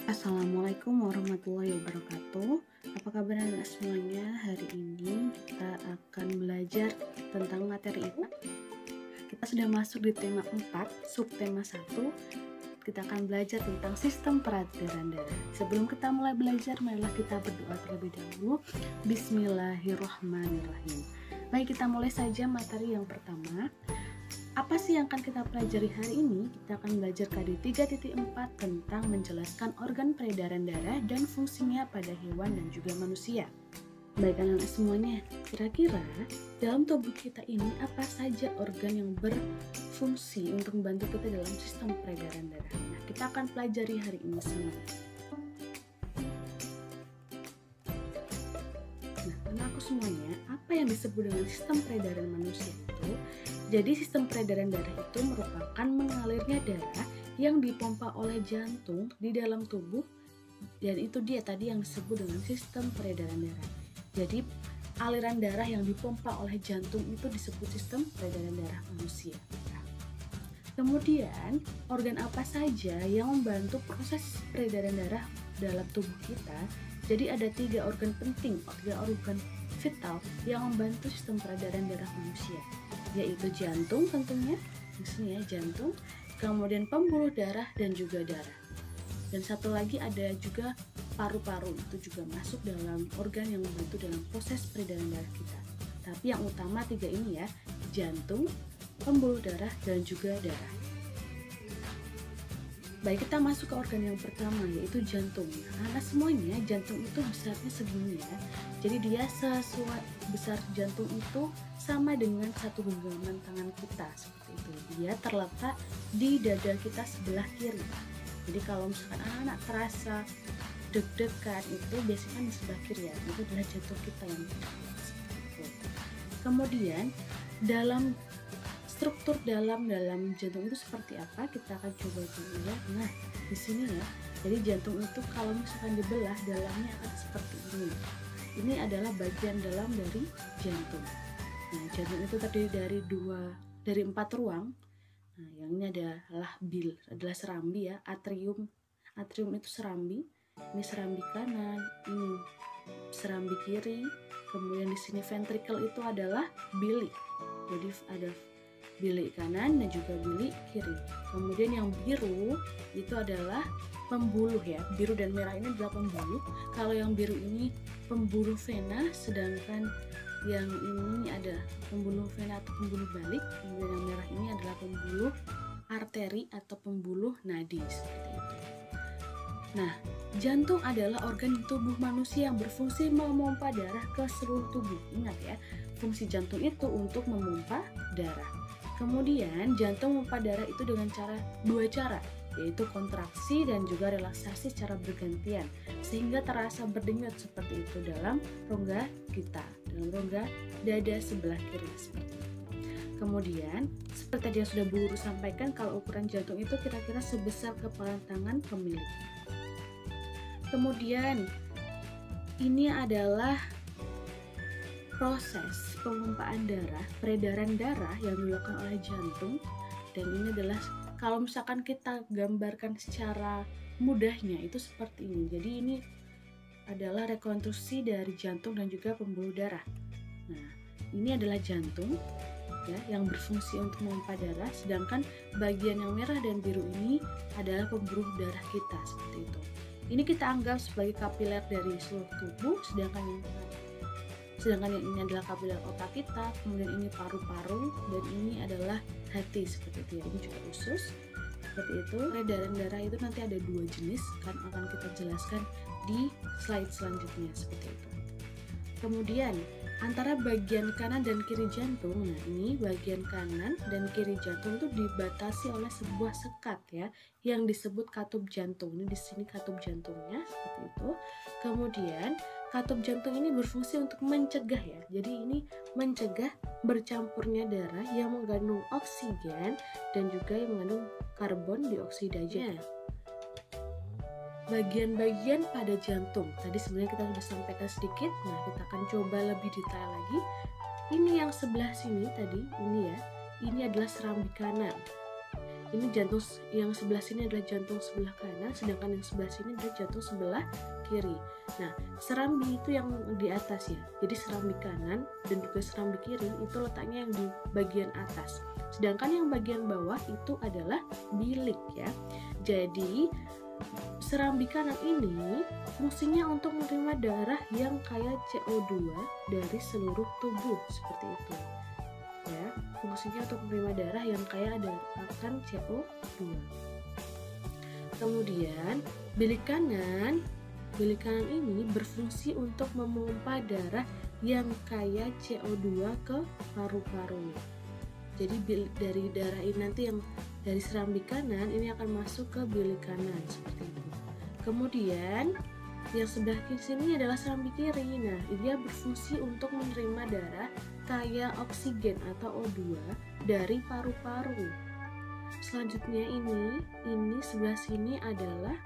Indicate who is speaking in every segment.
Speaker 1: Assalamualaikum warahmatullahi wabarakatuh. Apa kabar anak semuanya? Hari ini kita akan belajar tentang materi IPA. Kita sudah masuk di tema 4, subtema 1. Kita akan belajar tentang sistem peredaran darah. Sebelum kita mulai belajar, marilah kita berdoa terlebih dahulu. Bismillahirrahmanirrahim. Baik, kita mulai saja materi yang pertama. Apa sih yang akan kita pelajari hari ini? Kita akan belajar KD 3.4 tentang menjelaskan organ peredaran darah dan fungsinya pada hewan dan juga manusia. Baik anak-anak semuanya, kira-kira dalam tubuh kita ini apa saja organ yang berfungsi untuk membantu kita dalam sistem peredaran darah? Nah, kita akan pelajari hari ini semuanya. Nah, anak-anakku semuanya, apa yang disebut dengan sistem peredaran manusia itu? Jadi sistem peredaran darah itu merupakan mengalirnya darah yang dipompa oleh jantung di dalam tubuh, dan itu dia tadi yang disebut dengan sistem peredaran darah. Jadi aliran darah yang dipompa oleh jantung itu disebut sistem peredaran darah manusia. Kemudian organ apa saja yang membantu proses peredaran darah dalam tubuh kita? Jadi ada 3 organ penting, 3 organ vital yang membantu sistem peredaran darah manusia, yaitu jantung tentunya, di sini ya jantung, kemudian pembuluh darah dan juga darah. Dan satu lagi ada juga paru-paru, itu juga masuk dalam organ yang membantu dalam proses peredaran darah kita. Tapi yang utama 3 ini ya, jantung, pembuluh darah dan juga darah. Baik, kita masuk ke organ yang pertama, yaitu jantung. Karena semuanya jantung itu besarnya segini ya. Jadi dia sesuai besar jantung itu sama dengan satu genggaman tangan kita, seperti itu. Dia terletak di dada kita sebelah kiri. Jadi kalau misalkan anak terasa deg-degan itu biasanya di sebelah kiri ya. Itu adalah jantung kita yang seperti itu. Kemudian dalam struktur dalam jantung itu seperti apa, kita akan coba dulu ya. Nah, di sini ya. Jadi jantung itu kalau misalkan dibelah, dalamnya akan seperti ini. Ini adalah bagian dalam dari jantung. Nah, jantung itu terdiri dari 4 ruang. Nah, yang ini adalah serambi ya, atrium. Atrium itu serambi. Ini serambi kanan, ini serambi kiri. Kemudian di sini ventricle itu adalah bilik. Jadi ada bilik kanan dan juga bilik kiri. Kemudian yang biru itu adalah pembuluh ya. Biru dan merah ini adalah pembuluh. Kalau yang biru ini pembuluh vena, sedangkan yang ini ada pembuluh vena atau pembuluh balik. Kemudian yang merah ini adalah pembuluh arteri atau pembuluh nadi, seperti itu. Nah, jantung adalah organ tubuh manusia yang berfungsi memompa darah ke seluruh tubuh. Ingat ya, fungsi jantung itu untuk memompa darah. Kemudian jantung memompa darah itu dengan 2 cara, yaitu kontraksi dan juga relaksasi secara bergantian, sehingga terasa berdenyut seperti itu dalam rongga kita, dalam rongga dada sebelah kiri seperti itu. Kemudian seperti tadi yang sudah Bu Guru sampaikan, kalau ukuran jantung itu kira-kira sebesar kepalan tangan pemilik. Kemudian ini adalah proses pemompaan darah, peredaran darah yang dilakukan oleh jantung. Dan ini adalah kalau misalkan kita gambarkan secara mudahnya itu seperti ini. Jadi ini adalah rekonstruksi dari jantung dan juga pembuluh darah. Nah, ini adalah jantung ya, yang berfungsi untuk memompa darah, sedangkan bagian yang merah dan biru ini adalah pembuluh darah kita, seperti itu. Ini kita anggap sebagai kapiler dari seluruh tubuh, sedangkan yang ini adalah kapiler otak kita, kemudian ini paru-paru, dan ini adalah hati, seperti itu ya. Ini juga usus, seperti itu. Peredaran darah itu nanti ada 2 jenis, kan akan kita jelaskan di slide selanjutnya, seperti itu. Kemudian antara bagian kanan dan kiri jantung, nah ini bagian kanan dan kiri jantung itu dibatasi oleh sebuah sekat ya, yang disebut katup jantung. Ini di sini katup jantungnya, seperti itu. Kemudian katup jantung ini berfungsi untuk mencegah ya. Jadi ini mencegah bercampurnya darah yang mengandung oksigen dan juga yang mengandung karbon dioksida. Bagian-bagian pada jantung tadi sebenarnya kita sudah sampaikan sedikit. Nah, kita akan coba lebih detail lagi. Ini yang sebelah sini tadi, ini ya, ini adalah serambi kanan. ini jantung yang sebelah sini adalah jantung sebelah kanan, sedangkan yang sebelah sini adalah jantung sebelah kiri. Nah, serambi itu yang di atas ya. Jadi serambi kanan dan juga serambi kiri itu letaknya yang di bagian atas. Sedangkan yang bagian bawah itu adalah bilik ya. Jadi serambi kanan ini fungsinya untuk menerima darah yang kaya CO2 dari seluruh tubuh seperti itu. Ya, fungsinya untuk menerima darah yang kaya akan CO2. Kemudian bilik kanan ini berfungsi untuk memompa darah yang kaya CO2 ke paru-paru. Jadi dari darah ini nanti yang dari serambi kanan ini akan masuk ke bilik kanan seperti itu. Kemudian yang sebelah kiri sini adalah serambi kiri. Nah, dia berfungsi untuk menerima darah kaya oksigen atau O2 dari paru-paru. Selanjutnya ini sebelah sini adalah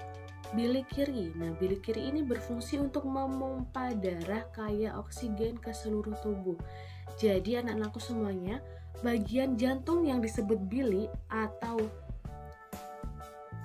Speaker 1: bilik kiri. Nah, bilik kiri ini berfungsi untuk memompa darah kaya oksigen ke seluruh tubuh. Jadi anak-anakku semuanya, bagian jantung yang disebut bilik atau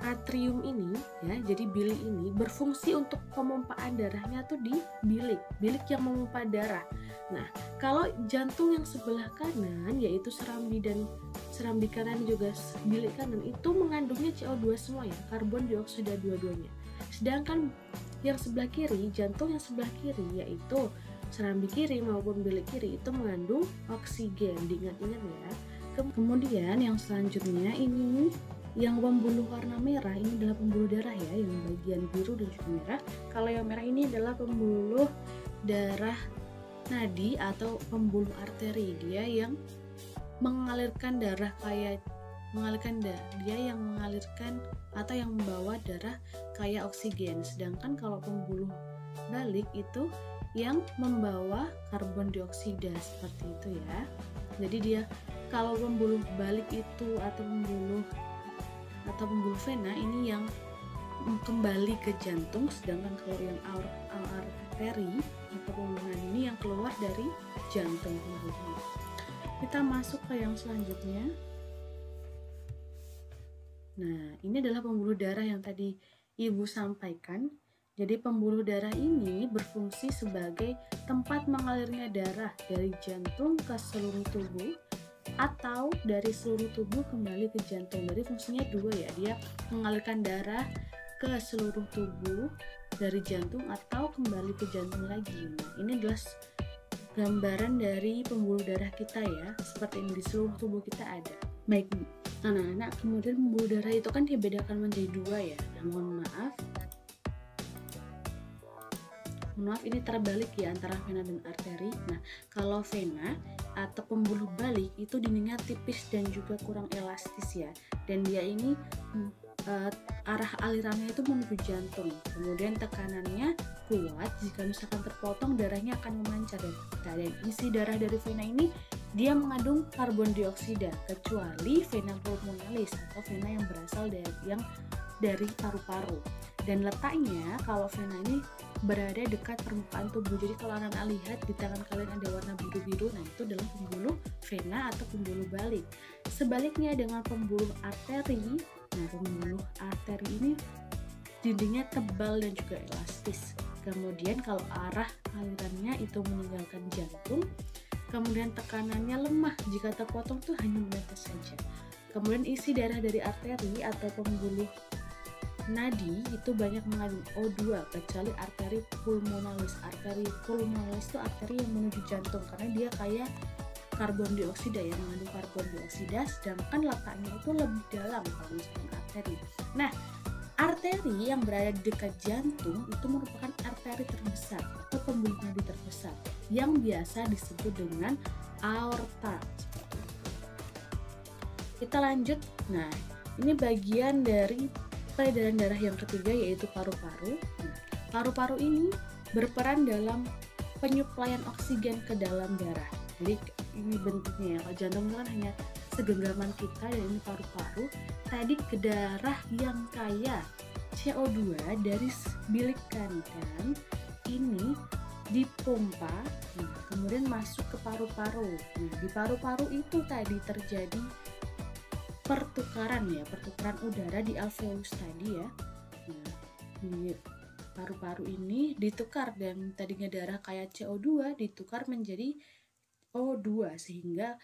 Speaker 1: atrium ini ya, jadi bilik ini berfungsi untuk pemompaan darahnya tuh di bilik yang memompa darah. Nah, kalau jantung yang sebelah kanan yaitu serambi kanan juga bilik kanan itu mengandungnya CO2 semua ya, karbon dioksida dua-duanya. Sedangkan yang sebelah kiri, jantung yang sebelah kiri yaitu serambi kiri maupun bilik kiri itu mengandung oksigen. Diingat-ingat ya. Kemudian yang selanjutnya ini yang pembuluh warna merah ini adalah pembuluh darah ya, yang bagian biru dan juga merah. Kalau yang merah ini adalah pembuluh darah nadi atau pembuluh arteri, dia yang mengalirkan darah dia yang mengalirkan atau yang membawa darah kaya oksigen. Sedangkan kalau pembuluh balik itu yang membawa karbon dioksida seperti itu ya. Jadi dia kalau pembuluh balik itu atau pembuluh vena ini yang kembali ke jantung, sedangkan kalau yang arteri atau pembuluh ini yang keluar dari jantung pembuluhnya. Kita masuk ke yang selanjutnya. Nah, ini adalah pembuluh darah yang tadi Ibu sampaikan. Jadi pembuluh darah ini berfungsi sebagai tempat mengalirnya darah dari jantung ke seluruh tubuh atau dari seluruh tubuh kembali ke jantung. Jadi fungsinya dua ya, dia mengalirkan darah ke seluruh tubuh dari jantung atau kembali ke jantung lagi. Nah, ini adalah gambaran dari pembuluh darah kita ya, seperti ini di seluruh tubuh kita ada. Baik anak-anak, kemudian pembuluh darah itu kan dibedakan menjadi dua ya. Nah, mohon maaf ini terbalik ya antara vena dan arteri. Nah, kalau vena atau pembuluh balik itu dindingnya tipis dan juga kurang elastis ya, dan dia ini arah alirannya itu menuju jantung. Kemudian tekanannya kuat, jika misalkan terpotong darahnya akan memancar dari kita. Dan isi darah dari vena ini dia mengandung karbon dioksida, kecuali vena pulmonalis atau vena yang berasal dari paru-paru. Dan letaknya kalau vena ini berada dekat permukaan tubuh. Jadi kalau anak-anak lihat di tangan kalian ada warna biru-biru, nah itu adalah pembuluh vena atau pembuluh balik. Sebaliknya dengan pembuluh arteri, nah pembuluh arteri ini dindingnya tebal dan juga elastis. Kemudian kalau arah alirannya itu meninggalkan jantung, kemudian tekanannya lemah, jika terpotong tuh hanya menetes saja. Kemudian isi darah dari arteri atau pembuluh nadi itu banyak mengandung O2 kecuali arteri pulmonalis. Arteri pulmonalis itu arteri yang menuju jantung karena dia kaya karbon dioksida ya, mengandung karbon dioksida, sedangkan letaknya itu lebih dalam kalau misalkan arteri. Nah, arteri yang berada di dekat jantung itu merupakan arteri terbesar atau pembuluh nadi terbesar yang biasa disebut dengan aorta. Kita lanjut. Nah, ini bagian dari peredaran darah yang ketiga yaitu paru-paru. Nah, paru-paru ini berperan dalam penyuplaian oksigen ke dalam darah. Jadi ini bentuknya ya, kalau jantung kan hanya segenggaman kita, dan ini paru-paru tadi ke darah yang kaya CO2 dari bilik kanan ini dipompa, kemudian masuk ke paru-paru. Nah, di paru-paru itu tadi terjadi pertukaran ya, pertukaran udara di alveolus tadi ya. Nah, di paru-paru ini ditukar, dan tadinya darah kayak CO2 ditukar menjadi O2, sehingga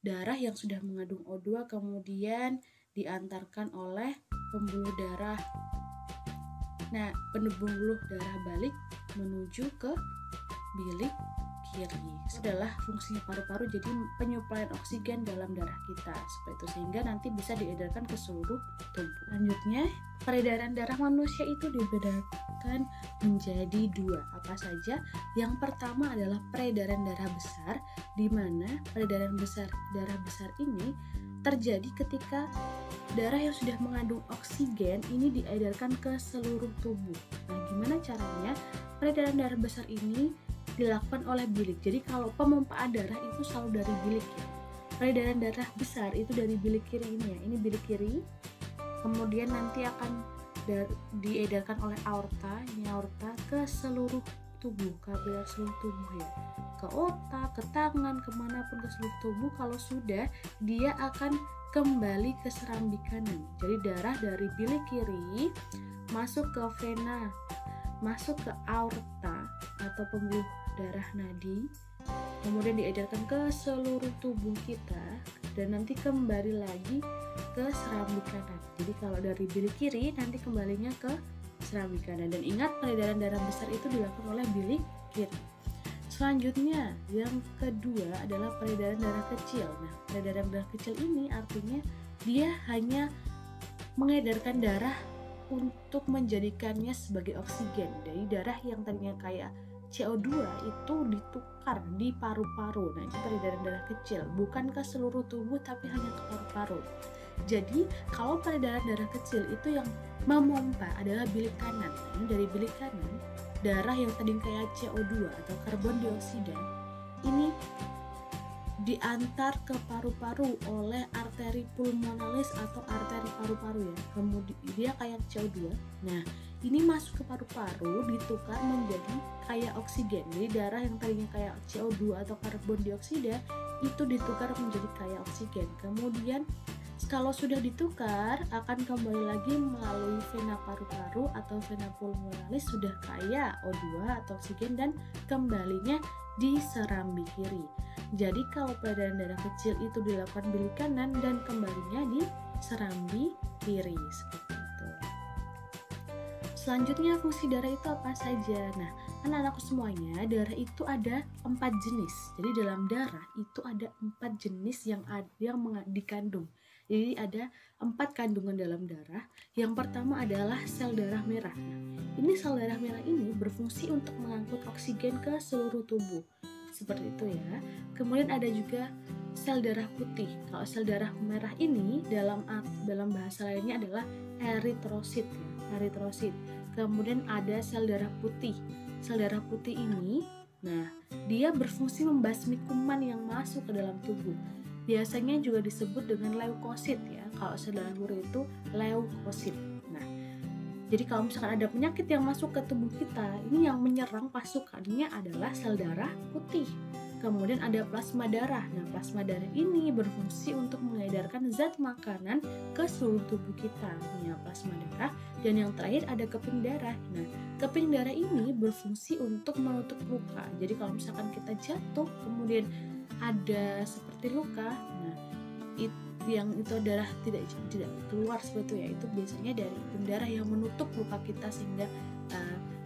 Speaker 1: darah yang sudah mengandung O2 kemudian diantarkan oleh pembuluh darah. Nah, pembuluh darah balik menuju ke bilik kiri. Itu adalah fungsinya paru-paru, jadi penyuplaian oksigen dalam darah kita seperti itu, sehingga nanti bisa diedarkan ke seluruh tubuh. Selanjutnya, peredaran darah manusia itu dibedakan menjadi dua. Apa saja? Yang pertama adalah peredaran darah besar, di mana peredaran darah besar ini terjadi ketika darah yang sudah mengandung oksigen ini diedarkan ke seluruh tubuh. Nah, gimana caranya? Peredaran darah besar ini dilakukan oleh bilik. Jadi kalau pemompaan darah itu selalu dari bilik ya. Peredaran darah besar itu dari bilik kiri ini ya. Ini bilik kiri. Kemudian nanti akan diedarkan oleh aorta, ini aorta, ke seluruh tubuh, kapiler seluruh tubuh ya. Ke otak, ke tangan, kemanapun ke seluruh tubuh. Kalau sudah, dia akan kembali ke serambi kanan. Jadi darah dari bilik kiri masuk ke vena, masuk ke aorta atau pembuluh darah nadi, kemudian diedarkan ke seluruh tubuh kita, dan nanti kembali lagi ke serambi kanan. Jadi kalau dari bilik kiri nanti kembalinya ke serambi kanan. Dan ingat, peredaran darah besar itu dilakukan oleh bilik kiri. Selanjutnya, yang kedua adalah peredaran darah kecil. Nah, peredaran darah kecil ini artinya dia hanya mengedarkan darah untuk menjadikannya sebagai oksigen. Dari darah yang tadinya kayak CO2 itu ditukar di paru-paru. Nah, itu peredaran darah kecil, bukan ke seluruh tubuh tapi hanya ke paru-paru. Jadi kalau peredaran darah kecil itu yang memompa adalah bilik kanan. Ini dari bilik kanan, darah yang tadinya kayak CO2 atau karbon dioksida ini diantar ke paru-paru oleh arteri pulmonalis atau arteri paru-paru ya. Kemudian dia kayak CO2. Nah, ini masuk ke paru-paru, ditukar menjadi kayak oksigen. Jadi darah yang tadinya kayak CO2 atau karbon dioksida itu ditukar menjadi kayak oksigen. Kemudian kalau sudah ditukar akan kembali lagi melalui vena paru-paru atau vena pulmonalis sudah kaya O2 atau oksigen, dan kembalinya di serambi kiri. Jadi kalau peredaran darah kecil itu dilakukan bilik kanan dan kembalinya di serambi kiri seperti itu. Selanjutnya, fungsi darah itu apa saja? Nah, anak-anakku semuanya, darah itu ada 4 jenis. Jadi dalam darah itu ada 4 jenis yang dikandung. Jadi ada 4 kandungan dalam darah. Yang pertama adalah sel darah merah. Nah, ini sel darah merah ini berfungsi untuk mengangkut oksigen ke seluruh tubuh. Seperti itu ya. Kemudian ada juga sel darah putih. Kalau sel darah merah ini dalam bahasa lainnya adalah eritrosit ya, eritrosit. Kemudian ada sel darah putih. Sel darah putih ini, nah, dia berfungsi membasmi kuman yang masuk ke dalam tubuh. Biasanya juga disebut dengan leukosit ya. Kalau sel darah biru itu leukosit. Nah, jadi kalau misalkan ada penyakit yang masuk ke tubuh kita, ini yang menyerang pasukannya adalah sel darah putih. Kemudian ada plasma darah. Nah, plasma darah ini berfungsi untuk mengedarkan zat makanan ke seluruh tubuh kita. Ini plasma darah. Dan yang terakhir ada keping darah. Nah, keping darah ini berfungsi untuk menutup luka. Jadi kalau misalkan kita jatuh, kemudian ada seperti luka, nah yang itu darah tidak keluar seperti itu ya, itu biasanya dari keping darah yang menutup luka kita sehingga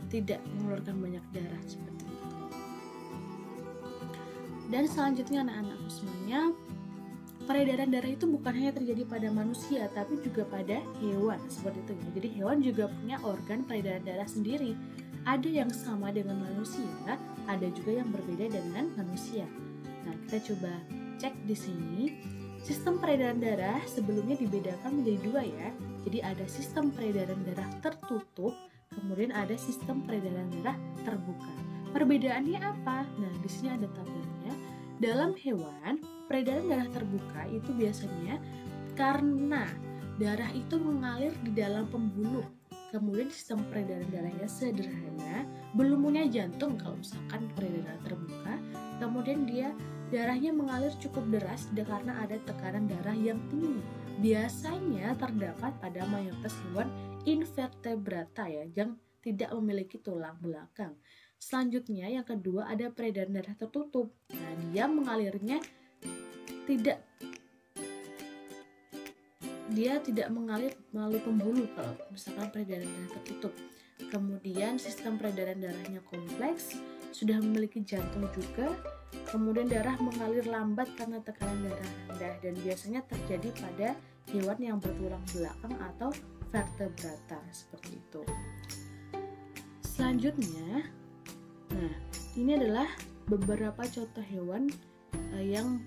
Speaker 1: tidak mengeluarkan banyak darah seperti itu. Dan selanjutnya anak-anakku semuanya, peredaran darah itu bukan hanya terjadi pada manusia tapi juga pada hewan seperti itu ya. Jadi hewan juga punya organ peredaran darah sendiri. Ada yang sama dengan manusia, ada juga yang berbeda dengan manusia. Nah, kita coba cek di sini. Sistem peredaran darah sebelumnya dibedakan menjadi dua ya. Jadi ada sistem peredaran darah tertutup, kemudian ada sistem peredaran darah terbuka. Perbedaannya apa? Nah, di sini ada tabelnya. Dalam hewan, peredaran darah terbuka itu biasanya karena darah itu mengalir di dalam pembuluh. Kemudian sistem peredaran darahnya sederhana, belum punya jantung kalau misalkan peredaran terbuka. Kemudian darahnya mengalir cukup deras karena ada tekanan darah yang tinggi. biasanya terdapat pada mayoritas hewan invertebrata ya, yang tidak memiliki tulang belakang. Selanjutnya yang kedua ada peredaran darah tertutup. Nah, dia mengalirnya tidak mengalir melalui pembuluh kalau misalkan peredaran darah tertutup. Kemudian sistem peredaran darahnya kompleks, sudah memiliki jantung juga. Kemudian darah mengalir lambat karena tekanan darah rendah dan biasanya terjadi pada hewan yang bertulang belakang atau vertebrata seperti itu. Selanjutnya, nah ini adalah beberapa contoh hewan yang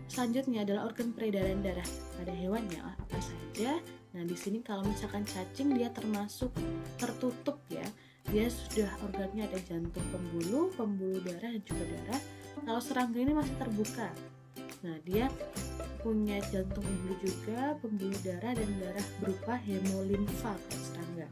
Speaker 1: selanjutnya adalah organ peredaran darah pada hewannya apa saja. Nah, di sini kalau misalkan cacing dia termasuk tertutup ya. Dia sudah organnya ada jantung, pembuluh darah dan juga darah. Kalau serangga ini masih terbuka. Nah, dia punya jantung, pembuluh darah dan darah berupa hemolimfa kalau serangga.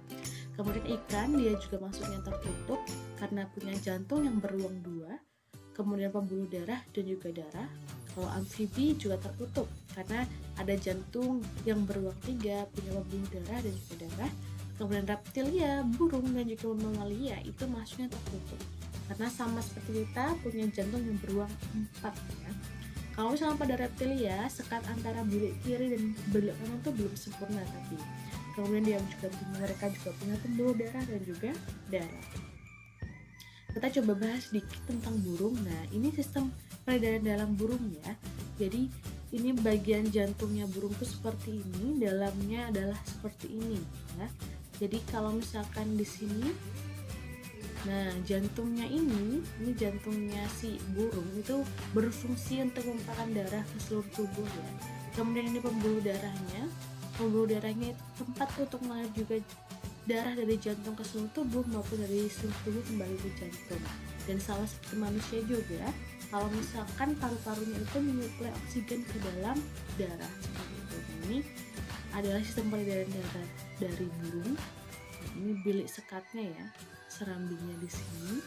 Speaker 1: Kemudian ikan dia juga masuknya tertutup karena punya jantung yang beruang 2, kemudian pembuluh darah dan juga darah. Kalau amfibi juga tertutup karena ada jantung yang beruang 3, punya pembuluh darah dan juga darah. Kemudian reptilia, burung dan juga mamalia itu masuknya tertutup karena sama seperti kita punya jantung yang beruang 4 ya. Kalau misalnya pada reptilia, sekat antara bilik kiri dan bilik kanan itu belum sempurna tapi. Kemudian mereka juga punya pembuluh darah dan juga darah. Kita coba bahas sedikit tentang burung. Nah, ini sistem peredaran dalam burung ya. Jadi ini bagian jantungnya burung itu seperti ini, dalamnya adalah seperti ini ya. Jadi kalau misalkan di sini, nah jantungnya ini jantungnya si burung itu berfungsi untuk mempakan darah ke seluruh tubuh ya. Kemudian ini pembuluh darahnya itu tempat untuk mengalir juga darah dari jantung ke seluruh tubuh maupun dari seluruh tubuh kembali ke jantung. Dan sama seperti manusia juga, kalau misalkan paru-parunya itu menyuplai oksigen ke dalam darah seperti itu. Ini adalah sistem peredaran darah dari burung. Nah, ini bilik sekatnya ya, serambinya di sini,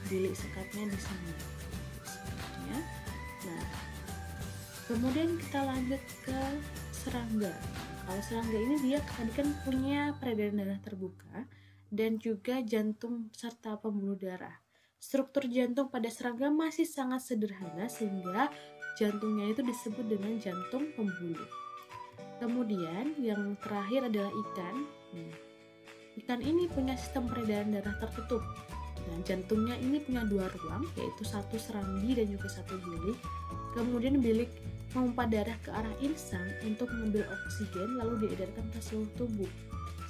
Speaker 1: bilik sekatnya di sini. Sekatnya. Nah, kemudian kita lanjut ke serangga. Kalau serangga ini dia tadi kan punya peredaran darah terbuka dan juga jantung serta pembuluh darah. Struktur jantung pada serangga masih sangat sederhana sehingga jantungnya itu disebut dengan jantung pembuluh. Kemudian yang terakhir adalah ikan. Ikan ini punya sistem peredaran darah tertutup. Nah, jantungnya ini punya 2 ruang, yaitu satu serambi dan juga satu bilik. Kemudian bilik memompa darah ke arah insang untuk mengambil oksigen lalu diedarkan ke seluruh tubuh.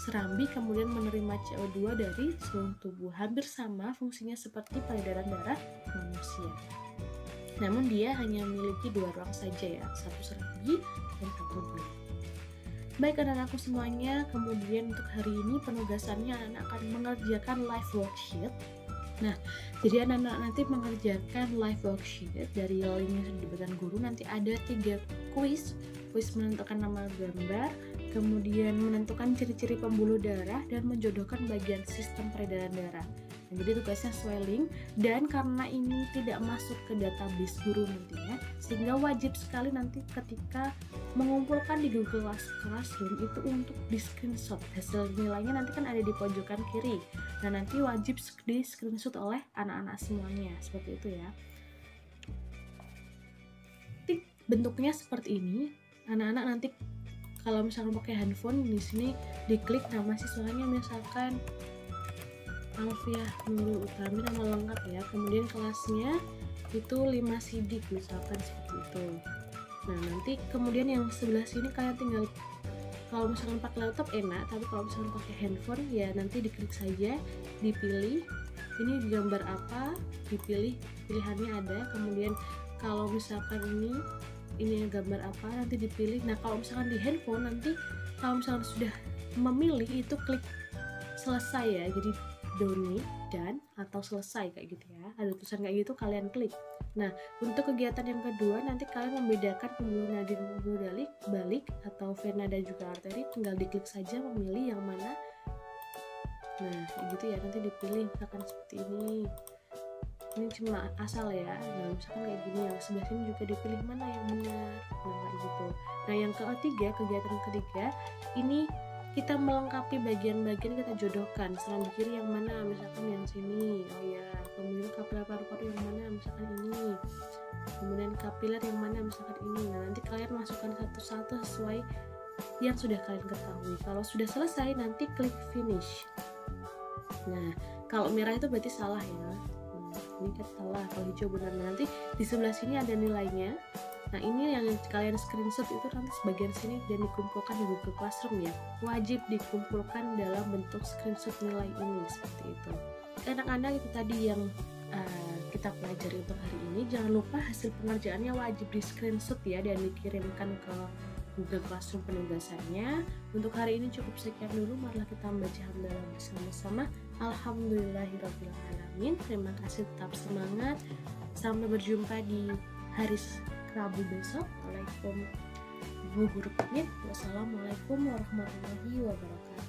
Speaker 1: Serambi kemudian menerima CO2 dari seluruh tubuh. Hampir sama fungsinya seperti peredaran darah manusia. Namun dia hanya memiliki 2 ruang saja ya, satu serambi dan satu bilik. Baik anak-anakku semuanya, kemudian untuk hari ini penugasannya anak akan mengerjakan live worksheet. Nah, jadi anak-anak nanti mengerjakan live worksheet dari link yang sudah diberikan guru. Nanti ada 3 kuis menentukan nama gambar, kemudian menentukan ciri-ciri pembuluh darah, dan menjodohkan bagian sistem peredaran darah. Nah, jadi tugasnya sesuai link, dan karena ini tidak masuk ke database guru nantinya, sehingga wajib sekali nanti ketika mengumpulkan di Google Classroom itu untuk di screenshot. Hasil nilainya nanti kan ada di pojokan kiri. Nah, nanti wajib di screenshot oleh anak-anak semuanya, seperti itu ya. Bentuknya seperti ini. Anak-anak nanti kalau misalkan pakai handphone, di sini diklik nama siswanya, misalkan Alfiah Nurul Utami, nama lengkap ya. Kemudian kelasnya itu 5 sidik misalkan seperti itu. Nah, nanti kemudian yang sebelah sini kalian tinggal, kalau misalkan pakai laptop enak, tapi kalau misalkan pakai handphone ya nanti diklik saja, dipilih ini gambar apa, dipilih, pilihannya ada. Kemudian kalau misalkan ini gambar apa, nanti dipilih. Nah, kalau misalkan di handphone nanti kalau misalkan sudah memilih itu klik selesai ya, jadi donate dan atau selesai kayak gitu ya, ada tulisan kayak gitu kalian klik. Nah, untuk kegiatan yang kedua nanti kalian membedakan pembuluh nadi dan pembuluh balik atau vena dan juga arteri, tinggal diklik saja memilih yang mana. Nah, kayak gitu ya, nanti dipilih misalkan seperti ini. ini cuma asal ya. Nah misalkan kayak gini, yang sebelah sini juga dipilih mana yang benar, nah kayak gitu. Nah yang ketiga, kegiatan ketiga ini kita melengkapi bagian-bagian, kita jodohkan setelah kiri yang mana, misalkan yang sini, oh ya, kemudian kapiler paru-paru yang mana, misalkan ini, kemudian kapiler yang mana, misalkan ini. Nah nanti kalian masukkan satu-satu sesuai yang sudah kalian ketahui. Kalau sudah selesai nanti klik finish. Nah kalau merah itu berarti salah ya, ini kan salah, kalau hijau benar. Nah, nanti di sebelah sini ada nilainya. Nah ini yang kalian screenshot itu nanti sebagian sini dan dikumpulkan di Google Classroom ya, wajib dikumpulkan dalam bentuk screenshot nilai ini, seperti itu. Anak-anak itu tadi yang kita pelajari untuk hari ini. Jangan lupa hasil pengerjaannya wajib di screenshot ya dan dikirimkan ke Google Classroom penugasannya. Untuk hari ini cukup sekian dulu, marilah kita membaca hamdalah bersama-sama. Alhamdulillahirrahmanirrahim. Terima kasih, tetap semangat. Sampai berjumpa di hari Rabu besok. Waalaikumsalam. Wassalamualaikum warahmatullahi wabarakatuh.